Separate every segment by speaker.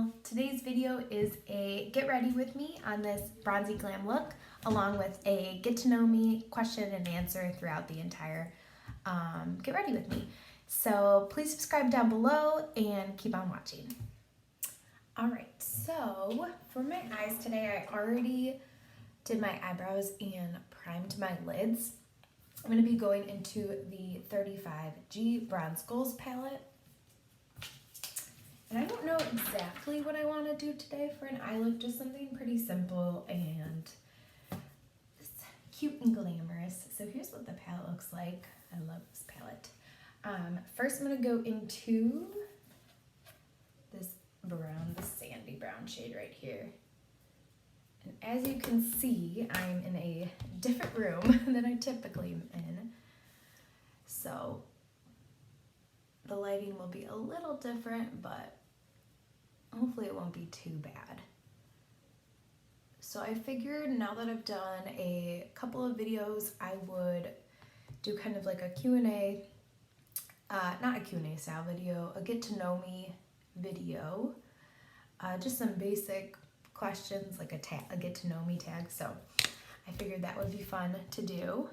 Speaker 1: So today's video is a get ready with me on this bronzy glam look, along with a get to know me question and answer throughout the entire get ready with me. So please subscribe down below and keep on watching. Alright, so for my eyes today, I already did my eyebrows and primed my lids. I'm going to be going into the 35G Bronze Goals palette. And I don't know exactly what I want to do today for an eye look, just something pretty simple and just cute and glamorous. So here's what the palette looks like. I love this palette. First I'm going to go into this brown, the sandy brown shade right here. And as you can see, I'm in a different room than I typically am in. So the lighting will be a little different, but hopefully it won't be too bad. So I figured now that I've done a couple of videos, I would do kind of like a Q&A, not a Q&A style video, a get to know me video, just some basic questions, like a get to know me tag. So I figured that would be fun to do.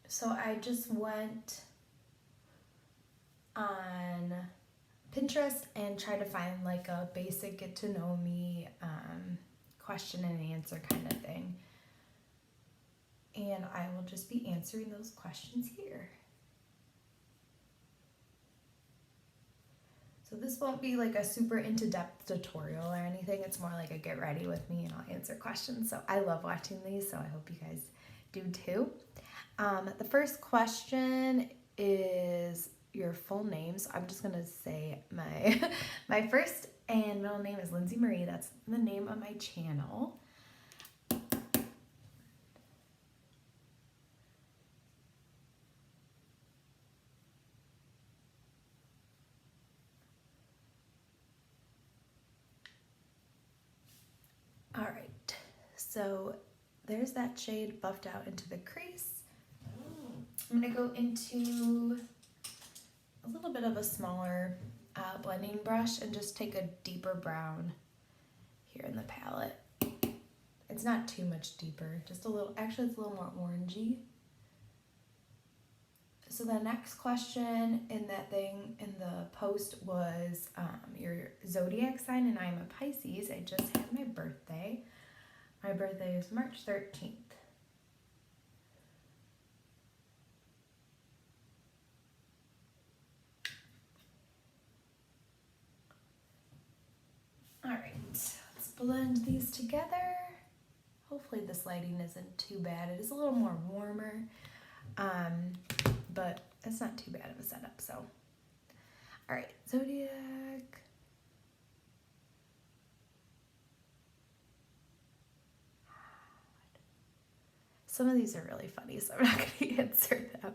Speaker 1: So I just went on Pinterest and tried to find like a basic get to know me question and answer kind of thing. And I will just be answering those questions here. So this won't be like a super into-depth tutorial or anything. It's more like a get ready with me and I'll answer questions. So I love watching these, so I hope you guys do too. The first question is your full name. So I'm just gonna say my first and middle name is Lindsay Marie. That's the name of my channel. All right, so there's that shade buffed out into the crease. I'm gonna go into a little bit of a smaller blending brush and just take a deeper brown here in the palette. It's not too much deeper, just a little, actually it's a little more orangey. So the next question in that thing in the post was your zodiac sign, and I'm a Pisces. I just had my birthday. My birthday is March 13th. All right, let's blend these together. Hopefully this lighting isn't too bad. It is a little more warmer, but it's not too bad of a setup. So, all right, zodiac. Some of these are really funny, so I'm not going to answer them.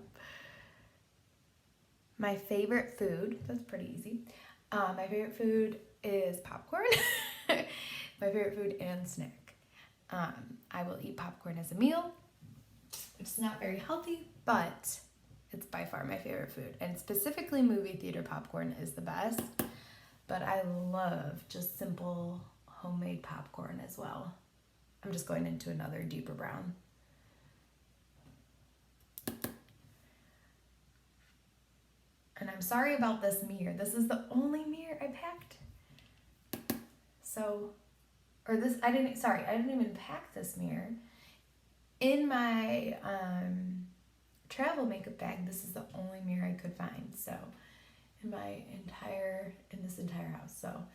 Speaker 1: My favorite food, that's pretty easy. My favorite food is popcorn. My favorite food and snack. I will eat popcorn as a meal. It's not very healthy, but it's by far my favorite food. And specifically movie theater popcorn is the best. But I love just simple homemade popcorn as well. I'm just going into another deeper brown. And I'm sorry about this mirror. This is the only mirror I packed. So, or this, I didn't even pack this mirror. In my travel makeup bag, this is the only mirror I could find. So, in this entire house. So,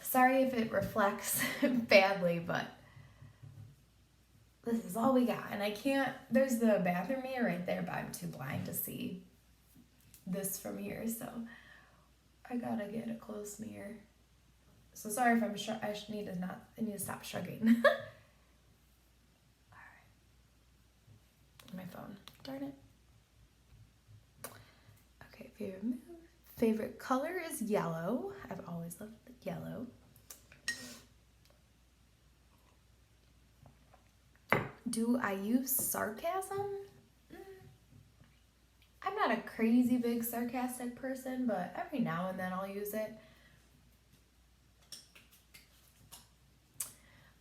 Speaker 1: sorry if it reflects badly, but this is all we got. And I can't, there's the bathroom mirror right there, but I'm too blind to see this from here, so I gotta get a close mirror. So sorry if I'm I need to stop shrugging. All right, my phone, darn it. Okay, favorite color is yellow. I've always loved yellow. Do I use sarcasm? I'm not a crazy big sarcastic person, but every now and then I'll use it.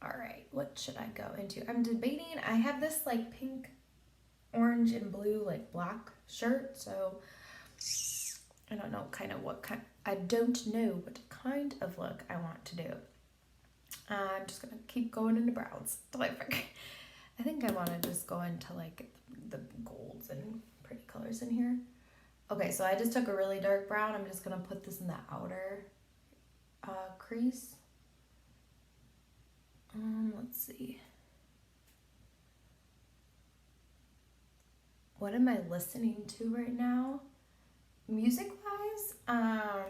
Speaker 1: All right, what should I go into? I'm debating, I have this like pink, orange, and blue like block shirt, so I don't know I don't know what kind of look I want to do. I'm just gonna keep going into browns till I forget. I think I want to just go into like the golds and pretty colors in here. Okay, so I just took a really dark brown. I'm just gonna put this in the outer crease. Let's see. What am I listening to right now? Music-wise, I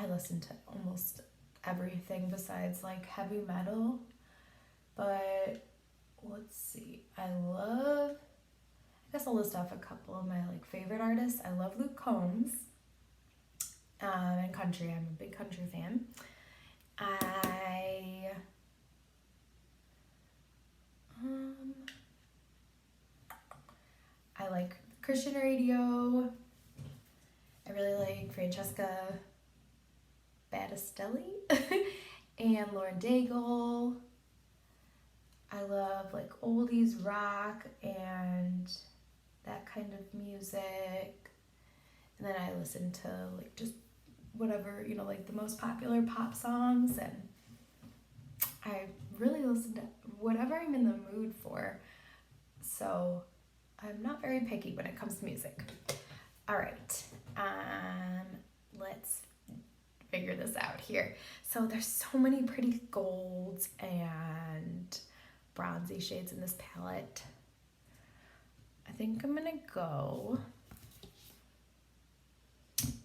Speaker 1: listen to almost everything besides like heavy metal. But let's see. I guess I'll list off a couple of my like favorite artists. I love Luke Combs. And country. I'm a big country fan. I like Christian radio. I really like Francesca Battistelli and Lauren Daigle. I love like oldies rock and that kind of music. And then I listen to like just whatever, you know, like the most popular pop songs, and I really listen to whatever I'm in the mood for. So I'm not very picky when it comes to music. All right, let's figure this out here. So there's so many pretty golds and bronzy shades in this palette. I think I'm gonna go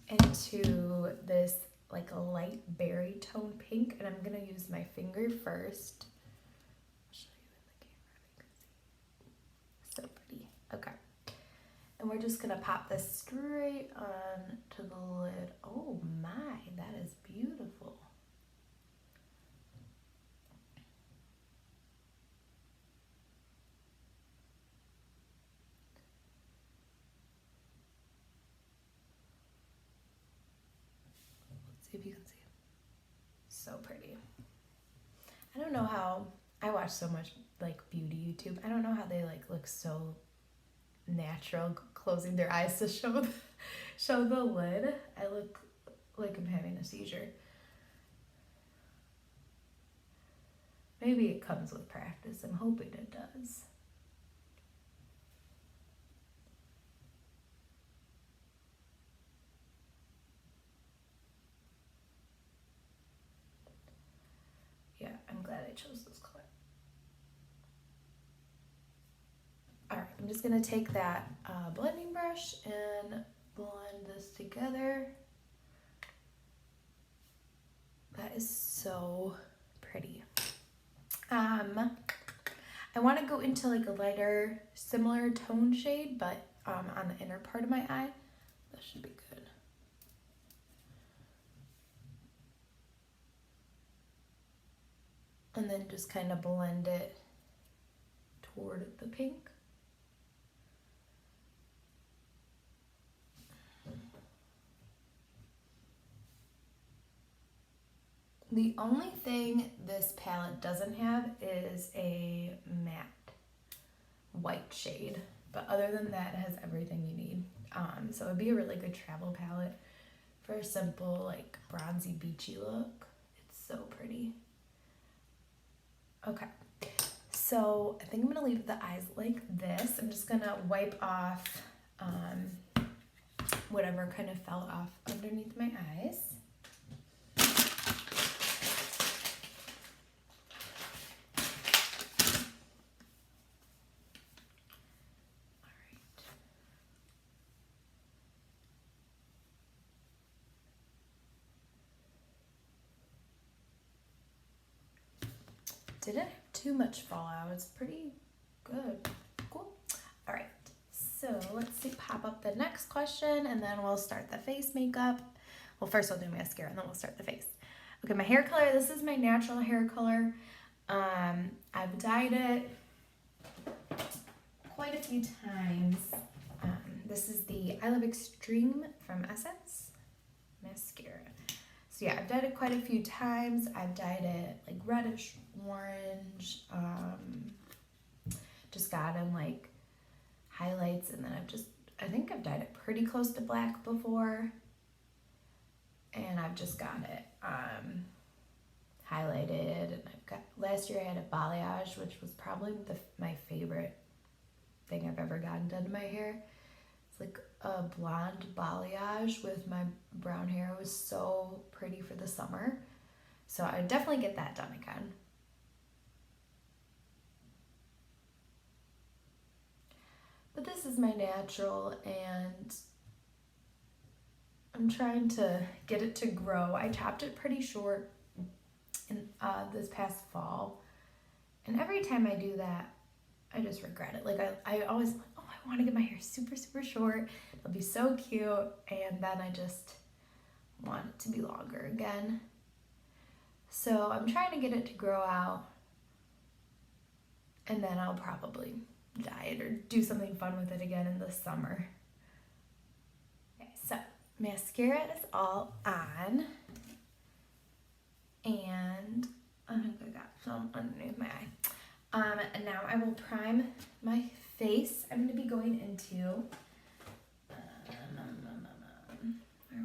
Speaker 1: into this like a light berry tone pink, and I'm gonna use my finger first. I'll show you in the camera if you can see. So pretty. Okay. And we're just gonna pop this straight on to the lid. Oh my, that is beautiful. If you can see it. So pretty. I don't know how, I watch so much like beauty YouTube. I don't know how they like look so natural closing their eyes to show the lid. I look like I'm having a seizure. Maybe it comes with practice. I'm hoping it does. Yeah, I'm glad I chose this color. All right, I'm just gonna take that blending brush and blend this together. That is so pretty. I want to go into like a lighter, similar tone shade, but on the inner part of my eye. That should be good. And then just kind of blend it toward the pink. The only thing this palette doesn't have is a matte white shade, but other than that, it has everything you need. So it'd be a really good travel palette for a simple, like bronzy, beachy look. It's so pretty. Okay, so I think I'm gonna leave the eyes like this. I'm just gonna wipe off whatever kind of fell off underneath my eyes. Didn't have too much fallout. It's pretty good. Cool. All right. So let's see, pop up the next question, and then we'll start the face makeup. Well, first we'll do mascara, and then we'll start the face. Okay, my hair color. This is my natural hair color. I've dyed it quite a few times. This is the I Love Extreme from Essence mascara. So yeah, I've dyed it quite a few times. I've dyed it like reddish orange, just got in like highlights, and then I think I've dyed it pretty close to black before, and I've just got it highlighted. And I've got, last year I had a balayage, which was probably my favorite thing I've ever gotten done to my hair. It's like a blonde balayage with my brown hair. It was so pretty for the summer. So I would definitely get that done again. But this is my natural, and I'm trying to get it to grow. I chopped it pretty short in this past fall, and every time I do that, I just regret it. Like I always like, oh, I want to get my hair super, super short. It'll be so cute, and then I just want it to be longer again. So I'm trying to get it to grow out, and then I'll probably dye it or do something fun with it again in the summer. Okay, so mascara is all on, and I think I got some underneath my eye. And now I will prime my face. I'm going to be going into, where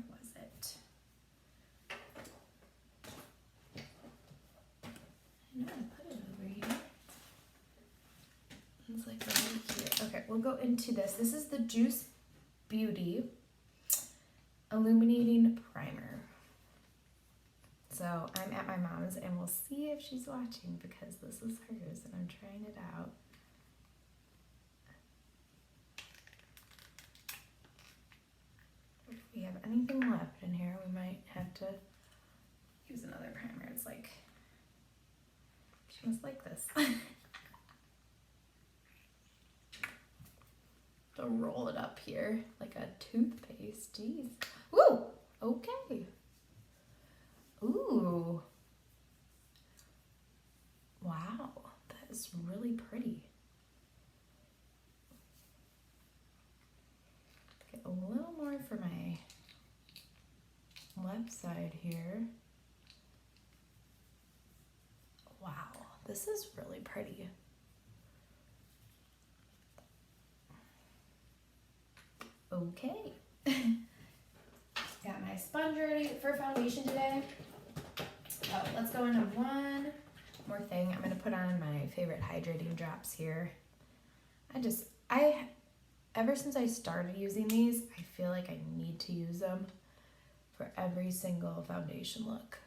Speaker 1: was it? I know I put it over here. It's like right here. Okay, we'll go into this. This is the Juice Beauty Illuminating Primer. So I'm at my mom's, and we'll see if she's watching because this is hers and I'm trying it out. If we have anything left in here, we might have to use another primer. It's like, she must like this. To roll it up here like a toothpaste. Jeez. Ooh, okay. Ooh. Wow, that is really pretty. Get a little more for my left side here. Wow, this is really pretty. Okay. Got my sponge ready for foundation today. Oh, let's go into one more thing. I'm going to put on my favorite hydrating drops here. Ever since I started using these, I feel like I need to use them for every single foundation look.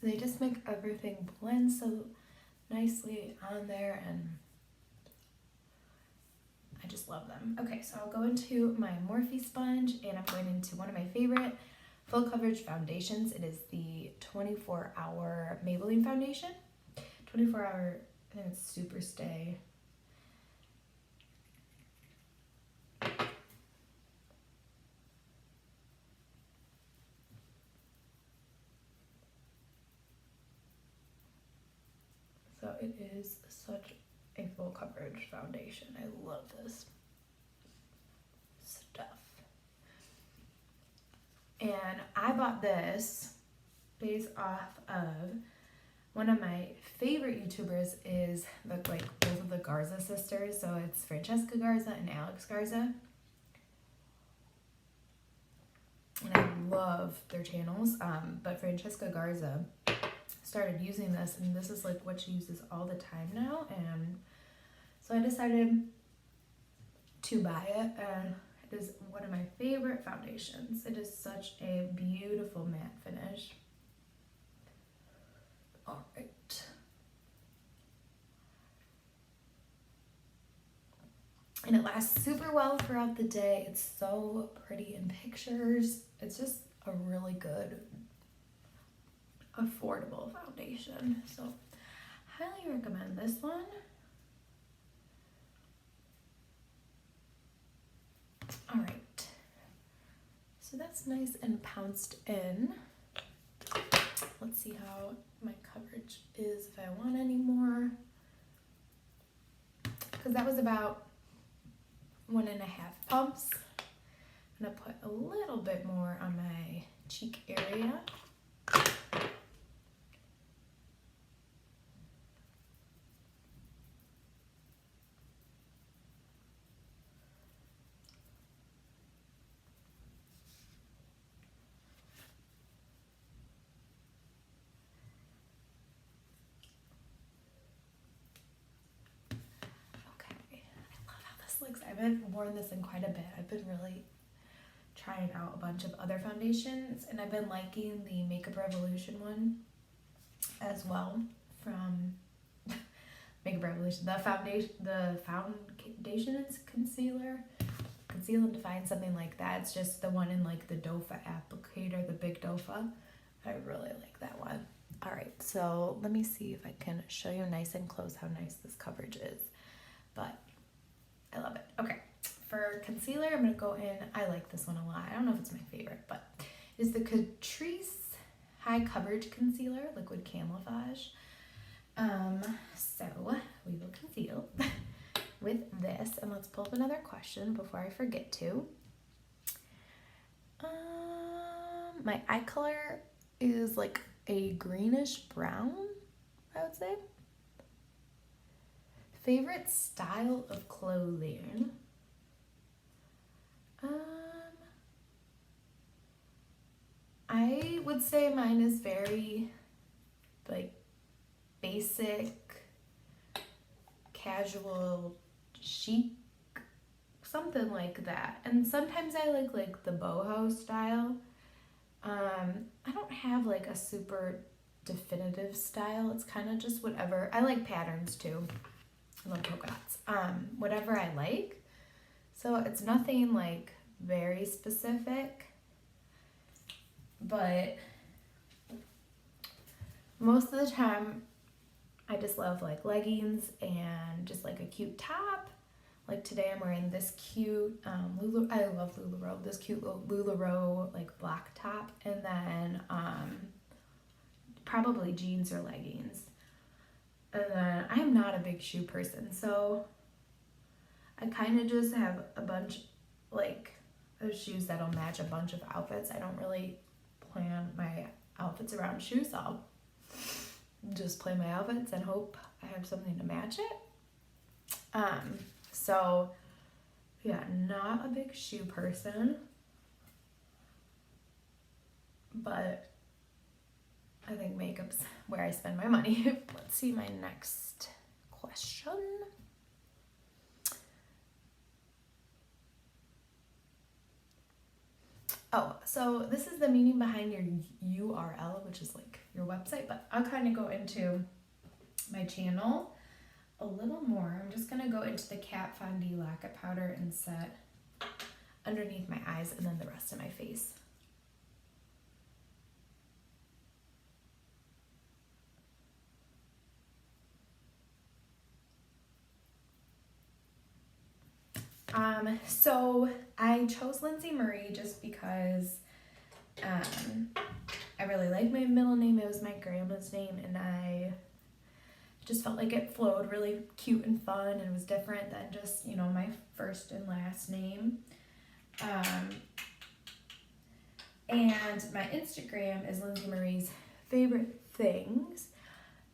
Speaker 1: They just make everything blend so nicely on there, and I just love them. Okay, so I'll go into my Morphe sponge, and I'm going into one of my favorite full coverage foundations. It is the 24-hour Maybelline foundation. 24-hour, I think it's Super Stay. So it is such a full coverage foundation. I love this stuff. And I bought this based off of one of my favorite YouTubers is both of the Garza sisters. So it's Francesca Garza and Alex Garza. And I love their channels. But Francesca Garza started using this, and this is like what she uses all the time now, and so I decided to buy it, and it is one of my favorite foundations. It is such a beautiful matte finish. All right. And it lasts super well throughout the day. It's so pretty in pictures. It's just a really good affordable foundation, so highly recommend this one. All right, So that's nice and pounced in. Let's see how my coverage is, if I want any more. Because that was about 1.5 pumps. I'm gonna put a little bit more on my cheek area. I haven't worn this in quite a bit. I've been really trying out a bunch of other foundations, and I've been liking the Makeup Revolution one as well from Makeup Revolution. The foundation is conceal and define, something like that. It's just the one in like the dofa applicator, the big dofa. I really like that one. All right, so let me see if I can show you nice and close how nice this coverage is, but I love it. Okay, for concealer, I'm going to go in. I like this one a lot. I don't know if it's my favorite, but it's the Catrice High Coverage Concealer, Liquid Camouflage. So we will conceal with this. And let's pull up another question before I forget to. My eye color is like a greenish brown, I would say. Favorite style of clothing? I would say mine is very like basic, casual, chic, something like that. And sometimes I like the boho style. I don't have like a super definitive style. It's kind of just whatever. I like patterns too. I love polka dots. Whatever I like. So it's nothing like very specific, but most of the time I just love like leggings and just like a cute top. Like today I'm wearing this cute I love LuLaRoe, this cute LuLaRoe like black top, and then probably jeans or leggings. And then I'm not a big shoe person, so I kind of just have a bunch like of shoes that'll match a bunch of outfits. I don't really plan my outfits around shoes. I'll just play my outfits and hope I have something to match it. So yeah, not a big shoe person, but I think makeup's where I spend my money. Let's see my next question. Oh, so this is the meaning behind your URL, which is like your website, but I'll kind of go into my channel a little more. I'm just gonna go into the Kat Von D Lacquer Powder and set underneath my eyes and then the rest of my face. So I chose Lindsay Marie just because I really like my middle name. It was my grandma's name, and I just felt like it flowed really cute and fun, and it was different than just, you know, my first and last name. And my Instagram is Lindsay Marie's Favorite Things.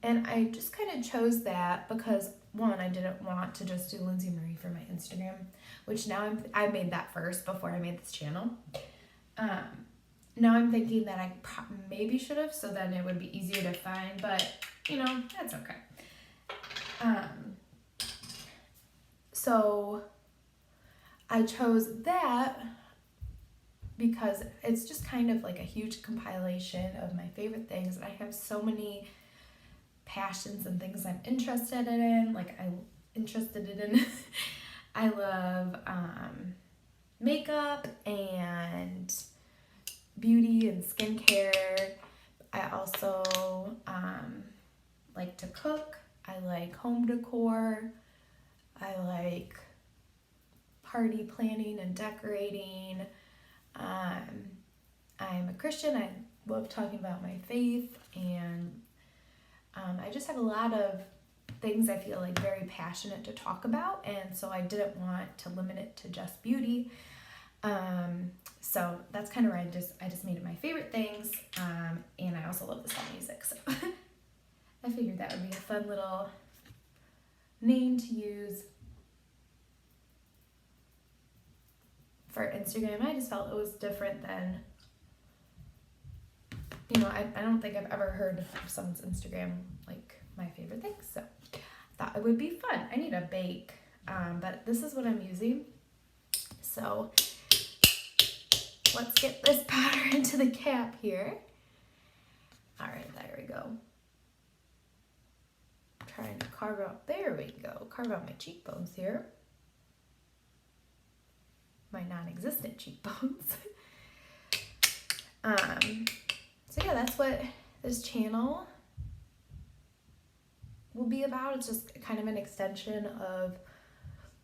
Speaker 1: And I just kind of chose that because, one, I didn't want to just do Lindsay Marie for my Instagram, which now I made that first before I made this channel. Now I'm thinking that I maybe should have, so then it would be easier to find, but, you know, that's okay. So I chose that because it's just kind of like a huge compilation of my favorite things. I have so many passions and things I'm interested in. I love makeup and beauty and skincare. I also like to cook. I like home decor. I like party planning and decorating. I'm a Christian. I love talking about my faith, and I just have a lot of things I feel like very passionate to talk about, and so I didn't want to limit it to just beauty. So that's kind of where I just made it my favorite things, and I also love the sound music, so I figured that would be a fun little name to use for Instagram. I just felt it was different than, you know, I don't think I've ever heard of someone's Instagram like my favorite thing, so I thought it would be fun. I need a bake, but this is what I'm using. So let's get this powder into the cap here. All right, there we go. Trying to carve out, there we go, carve out my cheekbones here. My non-existent cheekbones. So yeah, that's what this channel will be about. It's just kind of an extension of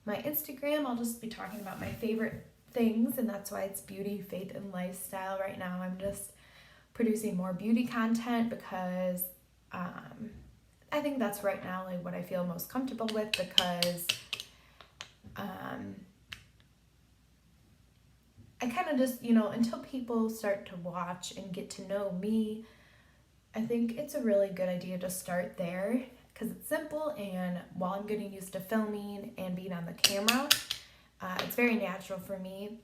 Speaker 1: my Instagram. I'll just be talking about my favorite things, and that's why it's beauty, faith, and lifestyle. Right now I'm just producing more beauty content because I think that's right now like what I feel most comfortable with, because I kind of just, you know, until people start to watch and get to know me, I think it's a really good idea to start there because it's simple, and while I'm getting used to filming and being on the camera, it's very natural for me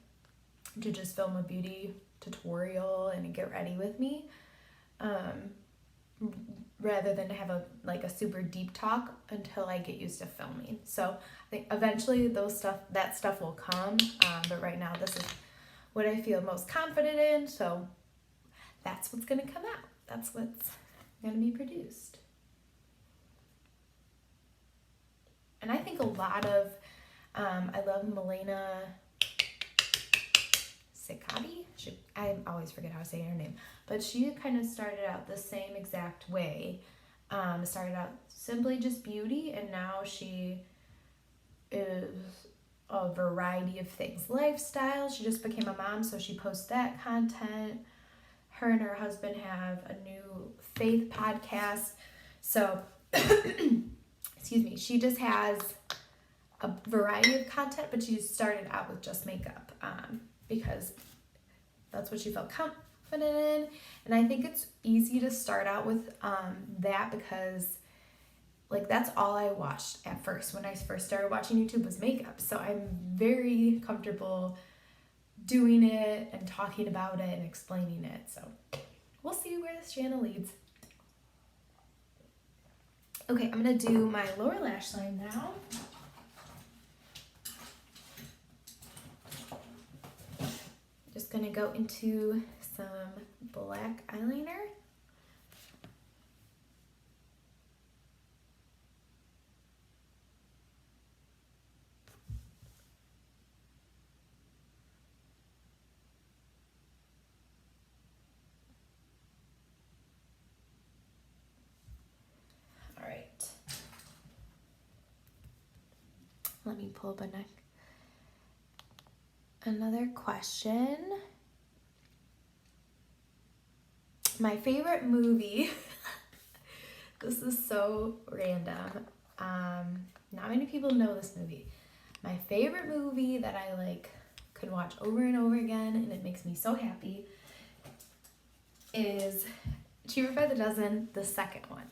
Speaker 1: to just film a beauty tutorial and get ready with me, rather than to have a super deep talk until I get used to filming. So I think eventually that stuff will come, but right now this is what I feel most confident in, so that's what's gonna come out. That's what's gonna be produced. And I think a lot of, I love Milena Ciccotti. I always forget how to say her name, but she kind of started out the same exact way. Started out simply just beauty, and now she is a variety of things. Lifestyle, she just became a mom, so she posts that content. Her and her husband have a new faith podcast. So, excuse me, she just has a variety of content, but she started out with just makeup because that's what she felt confident in. And I think it's easy to start out with that because like that's all I watched at first. When I first started watching YouTube was makeup. So I'm very comfortable doing it and talking about it and explaining it. So we'll see where this channel leads. Okay, I'm gonna do my lower lash line now. Just gonna go into some black eyeliner. Let me pull up another question. My favorite movie. This is so random. Not many people know this movie. My favorite movie that I like could watch over and over again, and it makes me so happy, is Cheaper by the Dozen, the second one.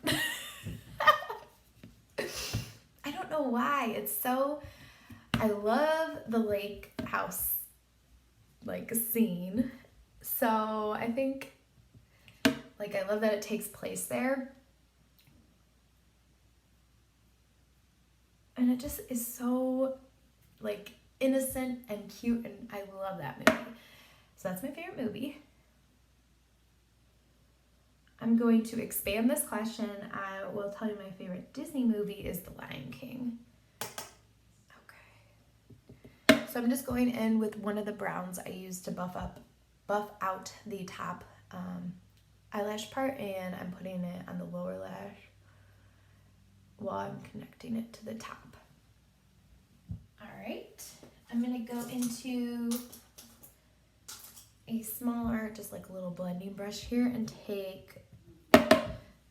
Speaker 1: I don't know why. It's so, I love the lake house like scene. So I think like I love that it takes place there. And it just is so like innocent and cute, and I love that movie. So that's my favorite movie. I'm going to expand this question. I will tell you my favorite Disney movie is The Lion King. Okay. So I'm just going in with one of the browns I used to buff out the top eyelash part, and I'm putting it on the lower lash while I'm connecting it to the top. All right. I'm gonna go into a smaller, just like a little blending brush here and take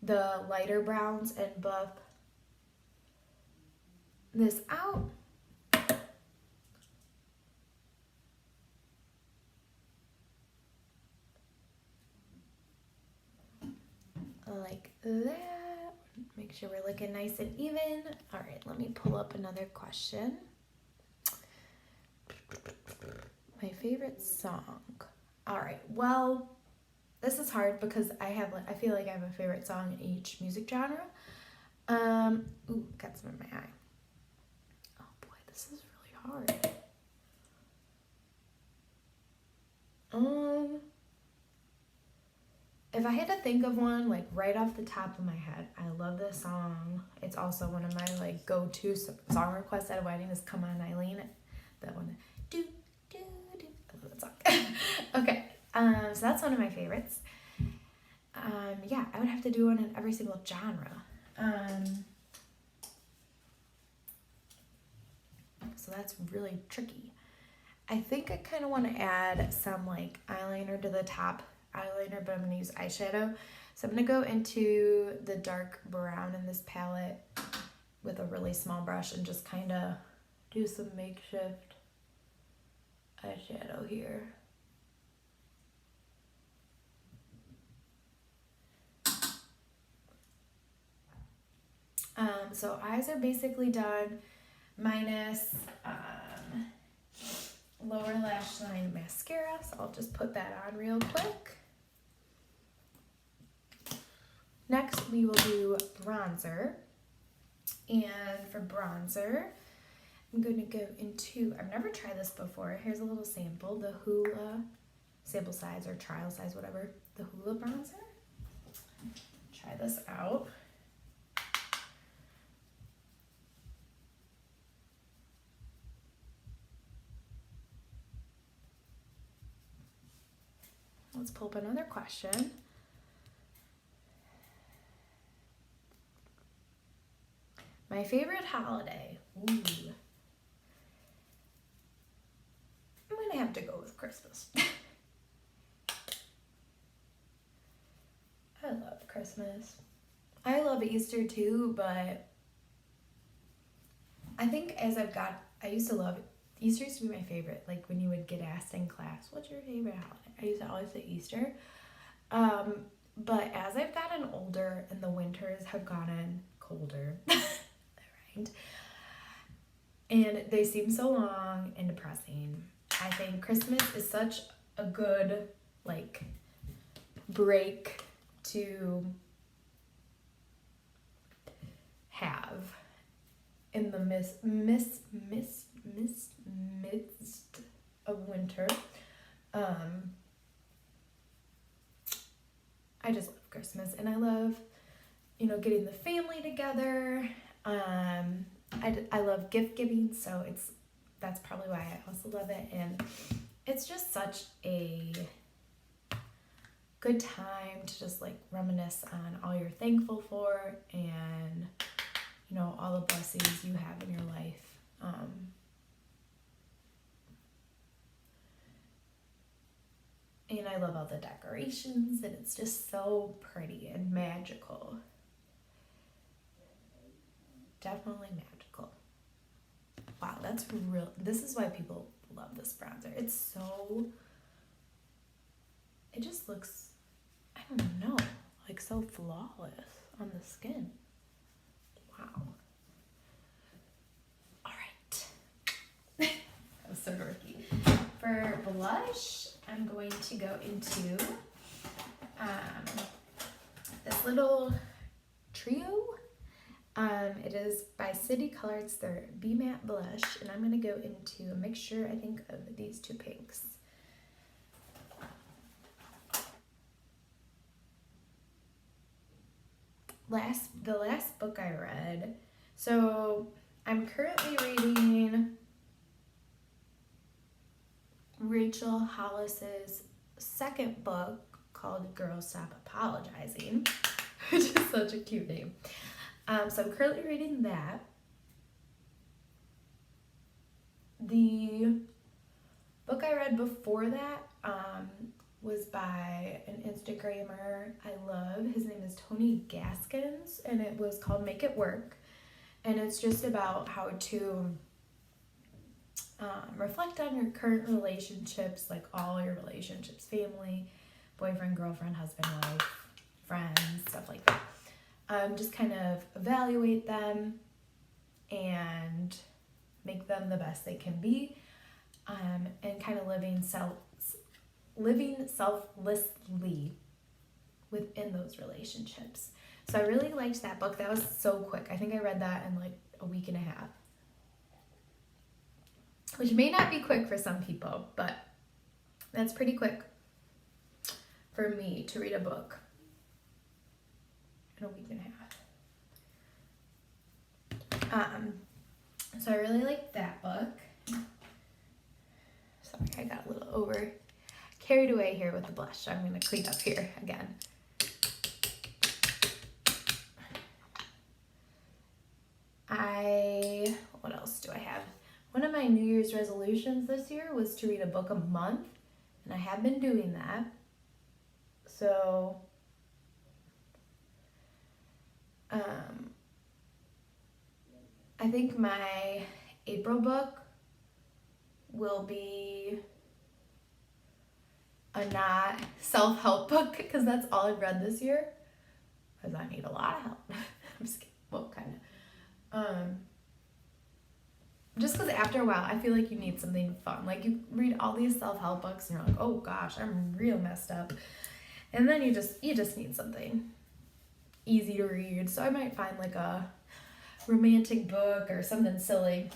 Speaker 1: the lighter browns and buff this out. Like that. Make sure we're looking nice and even. All right, let me pull up another question. My favorite song. All right, well, this is hard because I feel like I have a favorite song in each music genre. Ooh, got some in my eye. Oh boy, this is really hard. If I had to think of one, like right off the top of my head, I love this song. It's also one of my like go-to song requests at a wedding is "Come On, Eileen." That one. Do do do. I love that song. Okay, so that's one of my favorites. Yeah, I would have to do one in every single genre. So that's really tricky. I think I kind of want to add some like eyeliner to the top eyeliner, but I'm going to use eyeshadow. So I'm going to go into the dark brown in this palette with a really small brush and just kind of do some makeshift eyeshadow here. So eyes are basically done, minus lower lash line mascara. So I'll just put that on real quick. Next, we will do bronzer. And for bronzer, I'm going to go into, I've never tried this before. Here's a little sample, the Hoola, sample size or trial size, whatever, the Hoola Bronzer. Try this out. Let's pull up another question. My favorite holiday. Ooh. I'm going to have to go with Christmas. I love Christmas. I love Easter too, but I think as I used to love it. Easter used to be my favorite. Like when you would get asked in class, what's your favorite holiday? I used to always say Easter. But as I've gotten older and the winters have gotten colder, right? And they seem so long and depressing. I think Christmas is such a good like break to have in the midst of winter. I just love Christmas, and I love, getting the family together. I love gift giving, so that's probably why I also love it, and it's just such a good time to just like reminisce on all you're thankful for and all the blessings you have in your life. And I love all the decorations, and it's just so pretty and magical. Definitely magical. Wow, that's real. This is why people love this bronzer. It just looks, I don't know, like so flawless on the skin. Wow. All right. That was so dorky. For blush, I'm going to go into this little trio. It is by City Color. It's their Be Matte blush, and I'm going to go into a mixture, I think, of these two pinks. The last book I read, so I'm currently reading Rachel Hollis's second book called Girl Stop Apologizing, which is such a cute name. So I'm currently reading that. The book I read before that was by an Instagrammer I love. His name is Tony Gaskins, and it was called Make It Work. And it's just about how to reflect on your current relationships, like all your relationships, family, boyfriend, girlfriend, husband, wife, friends, stuff like that. Just kind of evaluate them and make them the best they can be, and kind of living selflessly within those relationships. So I really liked that book. That was so quick. I think I read that in like a week and a half, which may not be quick for some people, but that's pretty quick for me to read a book in a week and a half. So I really liked that book. Sorry, I got a little carried away here with the blush, so I'm going to clean up here again. What else do I have? One of my New Year's resolutions this year was to read a book a month, and I have been doing that. So, I think my April book will be a not self-help book, because that's all I've read this year, because I need a lot of help. I'm just kidding. Well, kind of. Just because after a while, I feel like you need something fun. Like, you read all these self-help books and you're like, oh gosh, I'm real messed up. And then you just need something easy to read. So I might find like a romantic book or something silly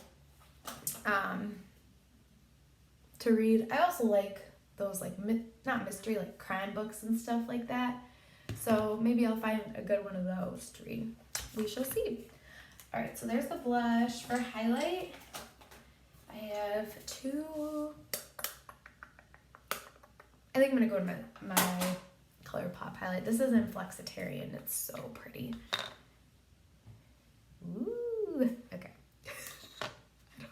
Speaker 1: to read. I also like those like, not mystery, like crime books and stuff like that. So maybe I'll find a good one of those to read. We shall see. All right, so there's the blush. For highlight, I have two. I think I'm gonna go to my Colourpop highlight. This is in Flexetarian. It's so pretty. Ooh, okay. I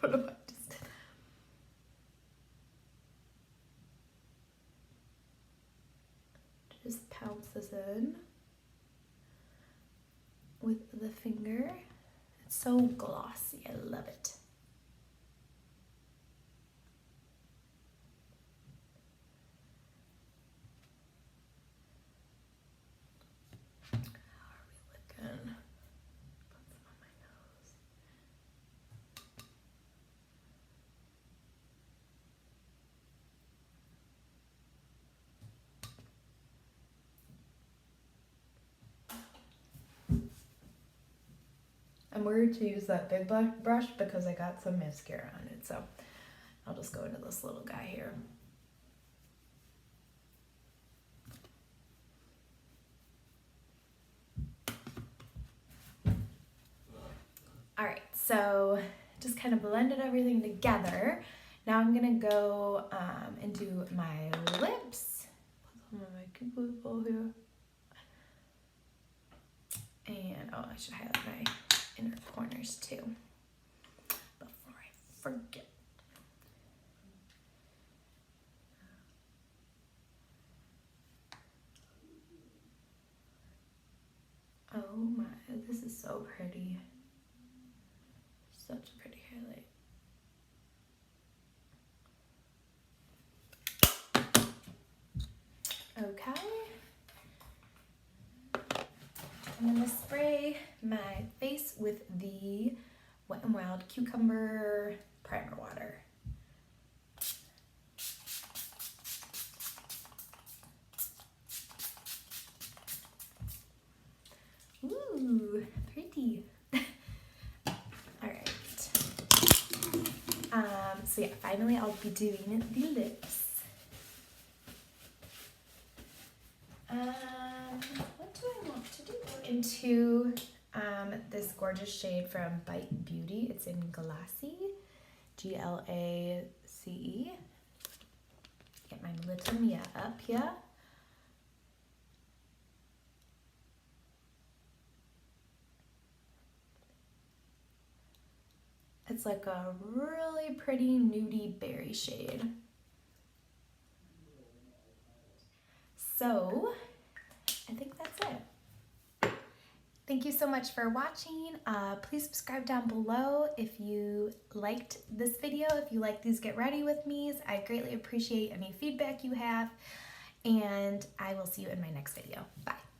Speaker 1: don't know what I just did. Just pounce this in with the finger. So glossy, I love it. How are we looking? Put some on my nose. I'm worried to use that big brush because I got some mascara on it, so I'll just go into this little guy here. All right, so just kind of blended everything together. Now I'm gonna go and do my lips. Put some of my pupil here. And, oh, I should highlight my inner corners too before I forget. Oh my, this is so pretty. Such a pretty highlight. Okay. I'm gonna spray my face with the Wet n Wild Cucumber Primer Water. Ooh, pretty. Alright. So yeah, finally I'll be doing the lips. What do I want to do? Into this gorgeous shade from Bite Beauty. It's in Glassy, Glace. Get my little Mia up here. It's like a really pretty nudie berry shade. So I think that's it. Thank you so much for watching. Please subscribe down below if you liked this video, if you like these Get Ready With Me's. I greatly appreciate any feedback you have, and I will see you in my next video. Bye.